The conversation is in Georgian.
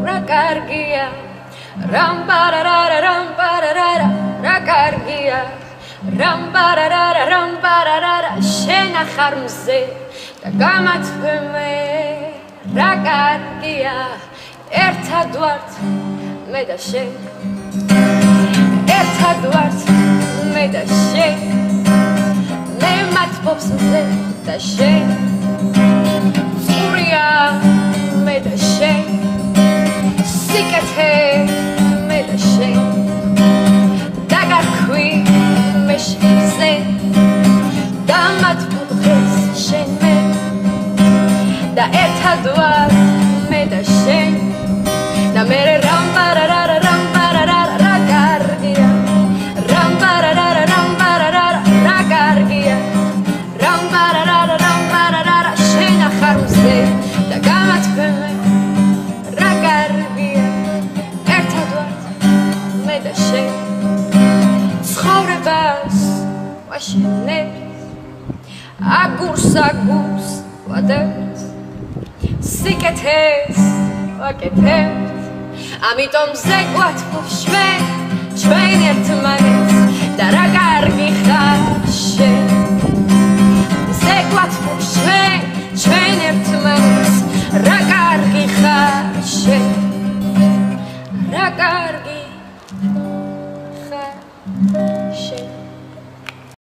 რა კარგია რა კარგია შენ ახარ მზე და გამათბე რა კარგია ერთად ვართ მე და შენ ერთად ვართ მე და შენ მე მათბობს მზე და შენ წურია მე და შენ სიკეთე მე და შენ დაგარქვი მე შენზე და მათბობს შენ მე და ერთად ვართ მე და შენ და მე რა კარგია რა კარგია შენ ახარ მზე და გამათბე რა კარგია ერთად ვართ მე და შენ ცხოვრებას ვაშენებთ აგურს ვადებთ სიკეთეს ვაკეთებთ ამიტომ ზეგვათბობს ჩვენ ერთმანეთს და რა კარგი ხარ შენ ზეგვათბობს ჩვენ